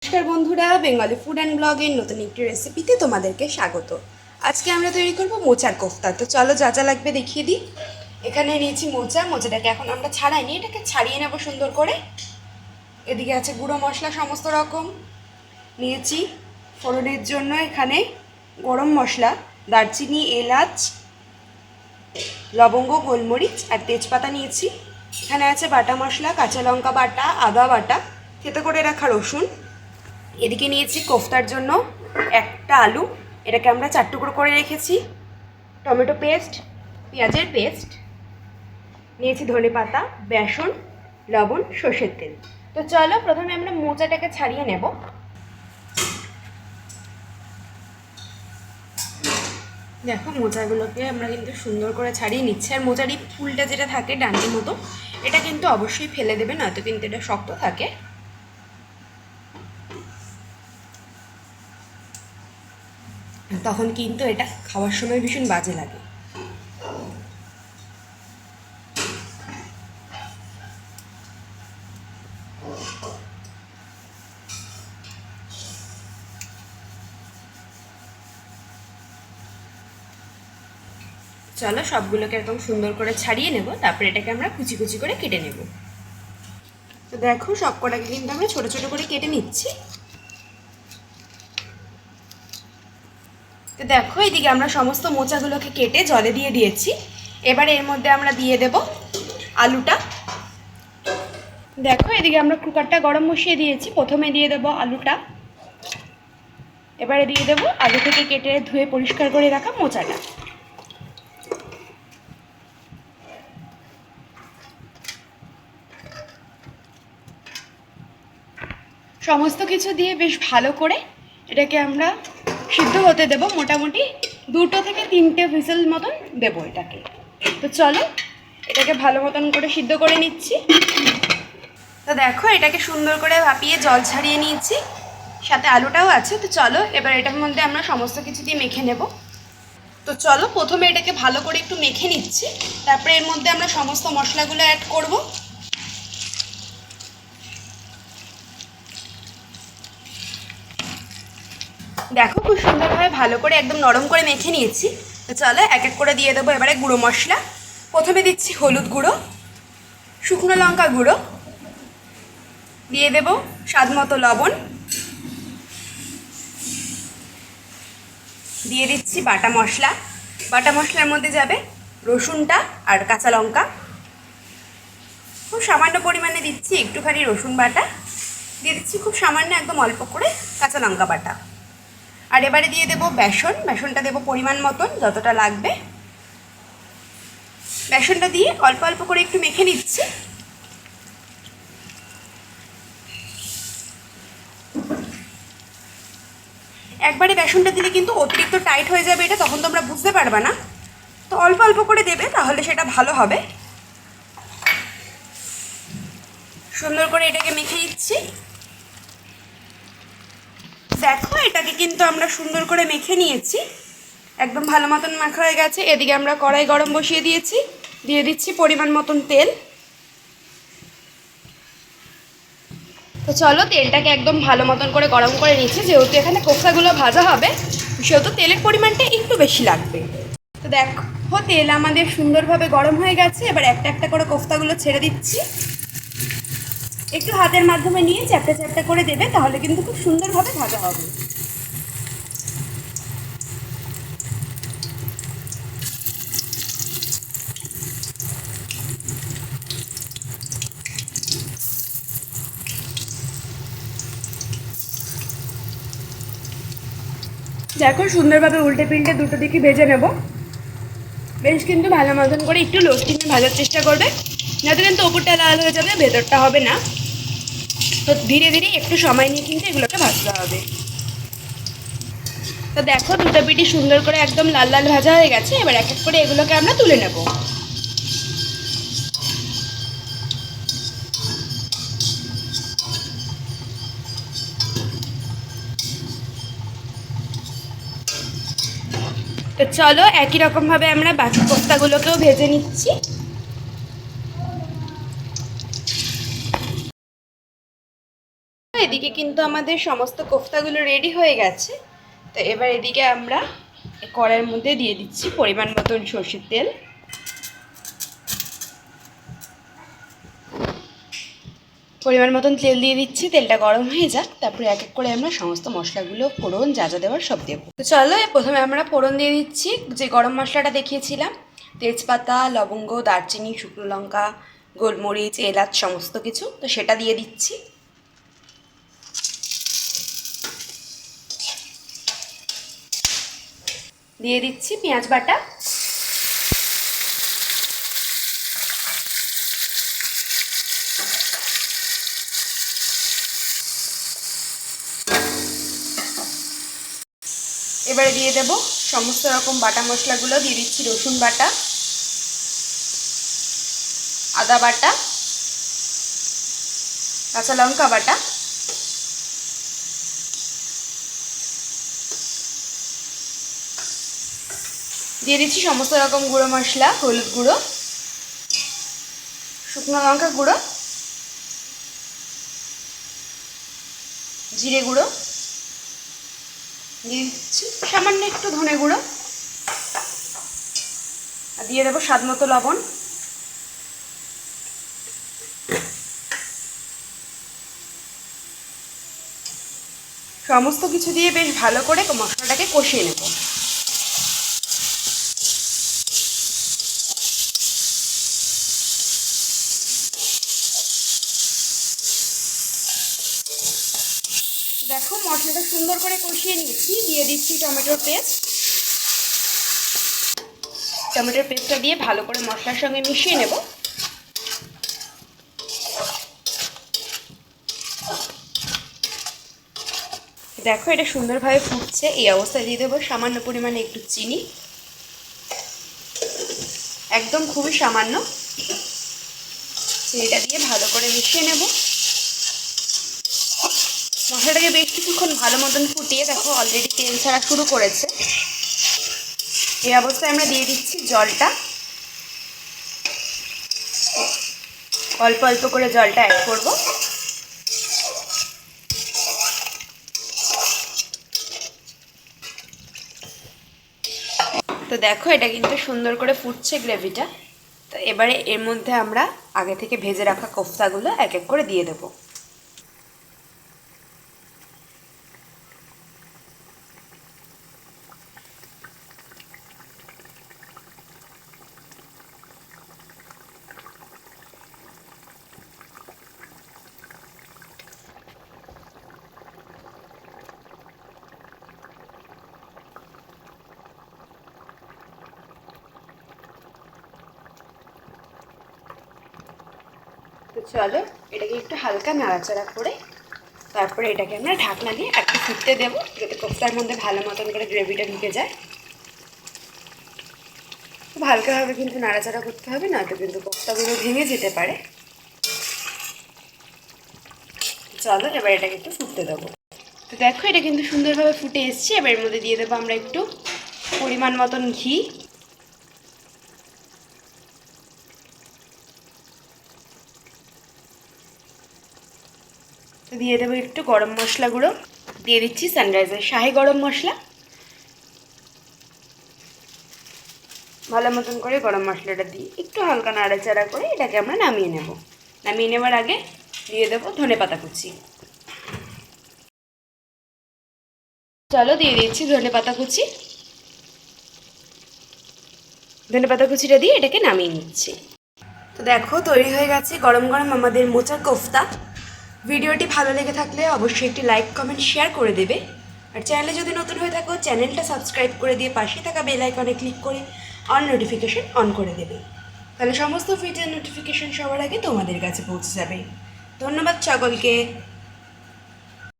নমস্কার বন্ধুরা, Bengali food and ব্লগের নতুন একটি রেসিপিতে তোমাদেরকে স্বাগত। আজকে আমরা তৈরি করব মোচার কোফতা। তো চলো যা যা লাগবে দেখিয়ে দিই। এখানে নিয়েছি মোচাটাকে এখন আমরা ছাড়াইনি, এটাকে ছাড়িয়ে নেব সুন্দর করে। এদিকে আছে গুঁড়ো মশলা সমস্ত রকম নিয়েছি। ফোড়নের জন্য এখানে গরম মশলা, দারচিনি, এলাচ, লবঙ্গ, গোলমরিচ আর তেজপাতা নিয়েছি। এখানে আছে বাটা মশলা, কাঁচা লঙ্কা বাটা, আদা বাটা, থেতো করে রাখা রসুন। এদিকে নিয়েছি কোফতার জন্য একটা আলু, এটাকে আমরা 4 টুকরো করে রেখেছি। টমেটো পেস্ট, পেঁয়াজের পেস্ট নিয়েছি, ধনে পাতা, বেসন, লবণ, সর্ষের তেল। তো চলো প্রথমে আমরা মোচাটাকে ছাড়িয়ে নেব। দেখো মোচাগুলোকে আমরা কিন্তু সুন্দর করে ছাড়িয়ে নিচ্ছি। আর মোচার এই ফুলটা যেটা থাকে ডান্ডির মতো, এটা কিন্তু অবশ্যই ফেলে দেবে, নয়তো কিন্তু এটা শক্ত থাকে। তখন কিন্তু এটা খাওয়ার সময় ভীষণ বাজে লাগে। চলো সবগুলোকে এরকম সুন্দর করে ছাড়িয়ে নেব, তারপরে এটাকে আমরা কুচি কুচি করে কেটে নেব। তো দেখো সব কটাকে কিন্তু আমরা ছোট ছোট করে কেটে নিচ্ছি। তো দেখো এইদিকে আমরা সমস্ত মোচাগুলোকে কেটে জলে দিয়ে দিয়েছি। এবার এর মধ্যে আমরা দিয়ে দেব আলুটা। দেখো এদিকে আমরা কুকারটা গরম বসিয়ে দিয়েছি, প্রথমে দিয়ে দেব আলুটা। এবারে দিয়ে দেব আলু থেকে কেটে ধুয়ে পরিষ্কার করে রাখা মোচাটা। সমস্ত কিছু দিয়ে বেশ ভালো করে এটাকে আমরা সিদ্ধ হতে দেব। মোটামুটি 2 থেকে 3টে হুইসেল মতন দেবো এটাকে। তো চলো এটাকে ভালো মতন করে সিদ্ধ করে নিচ্ছি। তো দেখো এটাকে সুন্দর করে ভাপিয়ে জল ছাড়িয়ে নিয়েছি, সাথে আলুটাও আছে। তো চলো এবার এটার মধ্যে আমরা সমস্ত কিছু দিয়ে মেখে নেব। তো চলো প্রথমে এটাকে ভালো করে একটু মেখে নিচ্ছি, তারপরে এর মধ্যে আমরা সমস্ত মশলাগুলো অ্যাড করব। দেখো খুব সুন্দরভাবে ভালো করে একদম নরম করে মেখে নিয়েছি। তো চলো এক এক করে দিয়ে দেবো এবারে গুঁড়ো মশলা। প্রথমে দিচ্ছি হলুদ গুঁড়ো, শুকনো লঙ্কা গুঁড়ো, দিয়ে দেব স্বাদ মতো লবণ, দিয়ে দিচ্ছি বাটা মশলা। বাটা মশলার মধ্যে যাবে রসুনটা আর কাঁচা লঙ্কা। খুব সামান্য পরিমাণে দিচ্ছি একটুখানি রসুন বাটা, দিয়ে দিচ্ছি খুব সামান্য একদম অল্প করে কাঁচা লঙ্কা বাটা। আর এবারে দিয়ে দেবো বেসনটা দেবো পরিমাণ মতন যতটা লাগবে। বেসনটা দিয়ে অল্প অল্প করে একটু মেখে নিচ্ছি। একবারে বেসনটা দিলে কিন্তু অতিরিক্ত টাইট হয়ে যাবে এটা, তখন তোমরা বুঝতে পারবে না। তো অল্প অল্প করে দেবে, তাহলে সেটা ভালো হবে। সুন্দর করে এটাকে মেখে নিচ্ছি। দেখো এটাকে কিন্তু আমরা সুন্দর করে মেখে নিয়েছি, একদম ভালো মতন মাখা হয়ে গেছে। এদিকে আমরা কড়াই গরম বসিয়ে দিয়েছি, দিয়ে দিচ্ছি পরিমাণ মতন তেল। তো চলো তেলটাকে একদম ভালো মতন করে গরম করে নিচ্ছি। যেহেতু এখানে কোফতাগুলো ভাজা হবে, সেহেতু তেলের পরিমাণটা একটু বেশি লাগবে। তো দেখো তেল আমাদের সুন্দরভাবে গরম হয়ে গেছে। এবার একটা একটা করে কোফতাগুলো ছেড়ে দিচ্ছি। একটু হাতের মাধ্যমে নিয়ে চ্যাপটা চ্যাপটা করে দেবে, তাহলে কিন্তু খুব সুন্দরভাবে ভাজা হবে। দেখো সুন্দরভাবে উল্টে পিল্টে দুটো দিকে ভেজে নেব। বেশ কিন্তু ভালো মতন করে একটু লো স্টিমে ভাজার চেষ্টা করবে, যাতে কিন্তু ওপরটা লাল হয়ে যাবে, ভেতরটা হবে না। তো ধীরে ধীরে একটু সময় নিয়ে কিন্তু এগুলোকে ভাজতে হবে। তো দেখো দুটো পিঠই সুন্দর করে একদম লাল লাল ভাজা হয়ে গেছে। এবার এক এক করে এগুলোকে আমরা তুলে নেব। তো চলো একই রকমভাবে আমরা বাকি কোফতাগুলোকেও ভেজে নিচ্ছি। এদিকে কিন্তু আমাদের সমস্ত কোফতাগুলো রেডি হয়ে গেছে। তো এবার এদিকে আমরা কড়াইয়ের মধ্যে দিয়ে দিচ্ছি পরিমাণ মতন সরষের তেল। পরিমাণ মতন তেল দিয়ে দিচ্ছি, তেলটা গরম হয়ে যাক, তারপরে এক এক করে আমরা সমস্ত মশলাগুলো ফোড়ন যা যা দেওয়ার সব দেবো। তো চলো প্রথমে আমরা ফোড়ন দিয়ে দিচ্ছি যে গরম মশলাটা দেখিয়েছিলাম, তেজপাতা, লবঙ্গ, দারচিনি, শুকনো লঙ্কা, গোলমরিচ, এলাচ সমস্ত কিছু, তো সেটা দিয়ে দিচ্ছি। দিয়ে দিচ্ছি পেঁয়াজ বাটা, এবারে দিয়ে দেব সমস্ত রকম বাটা মশলাগুলো। দিয়ে দিচ্ছি রসুন বাটা, আদা বাটা, কাঁচা লঙ্কা বাটা, দিয়ে দিচ্ছি সমস্ত রকম গুঁড়ো মশলা, হলুদ গুঁড়ো, শুকনো লঙ্কা গুঁড়ো, জিরে গুঁড়ো, দিয়ে দিচ্ছি সামান্য একটু ধনে গুঁড়ো, আর দিয়ে দেবো স্বাদ মতো লবণ। সমস্ত কিছু দিয়ে বেশ ভালো করে মশলাটাকে কষিয়ে নেব। দেখো মশলাটা সুন্দর করে কষিয়ে নিয়েছি। দিয়ে দিচ্ছি টমেটোর পেস্ট। টমেটোর পেস্টটা দিয়ে ভালো করে মশলার সঙ্গে মিশিয়ে নেব। দেখো এটা সুন্দরভাবে ফুটছে, এই অবস্থায় দিয়ে দেবো সামান্য পরিমাণে একটু চিনি, একদম খুবই সামান্য। চিনিটা দিয়ে ভালো করে মিশিয়ে নেব। মশলাটাকে বেশ কিছুক্ষণ ভালো মতন ফুটিয়ে দেখো অলরেডি তেল ছাড়া শুরু করেছে। এই অবস্থায় আমরা দিয়ে দিচ্ছি জলটা, অল্প অল্প করে জলটা অ্যাড করব। তো দেখো এটা কিন্তু সুন্দর করে ফুটছে গ্রেভিটা। তো এবারে এর মধ্যে আমরা আগে থেকে ভেজে রাখা কোফতাগুলো এক এক করে দিয়ে দেবো। তো চলো এটাকে একটু হালকা নাড়াচাড়া করে তারপরে এটাকে আমরা ঢাকনা দিয়ে একটু ফুটতে দেবো, যাতে কোফতার মধ্যে ভালো মতন করে গ্রেভিটা ঢুকে যায়। খুব হালকাভাবে কিন্তু নাড়াচাড়া করতে হবে, নয়তো কিন্তু কোফতাগুলো ভেঙে যেতে পারে। চলো এবার এটাকে একটু ফুটতে দেবো। তো দেখো এটা কিন্তু সুন্দরভাবে ফুটে এসছে। এবার এর মধ্যে দিয়ে দেবো আমরা একটু পরিমাণ মতন ঘি, দিয়ে দেবো একটু গরম মশলা গুঁড়ো, দিয়ে দিচ্ছি সানরাইজের শাহি গরম মশলা। ভালো মতন করে গরম মশলাটা দিয়ে একটু হালকা নাড়াচাড়া করে এটাকে আমরা নামিয়ে নেব। নামিয়ে নেবার আগে দিয়ে দেবো ধনেপাতা কুচি। চলো দিয়ে দিচ্ছি ধনেপাতা কুচি। ধনেপাতা কুচিটা দিয়ে এটাকে নামিয়ে নিচ্ছি। তো দেখো তৈরি হয়ে গেছে গরম গরম আমাদের মোচা কোফতা। ভিডিওটি ভালো লেগে থাকলে অবশ্যই একটি লাইক, কমেন্ট, শেয়ার করে দেবে। আর চ্যানেলে যদি নতুন হয়ে থাকো চ্যানেলটা সাবস্ক্রাইব করে দিয়ে পাশে থাকা বেল আইকনে ক্লিক করে অল নোটিফিকেশন অন করে দেবে। তাহলে সমস্ত ভিডিওর নোটিফিকেশন সবার আগে তোমাদের কাছে পৌঁছে যাবে। ধন্যবাদ সকলকে।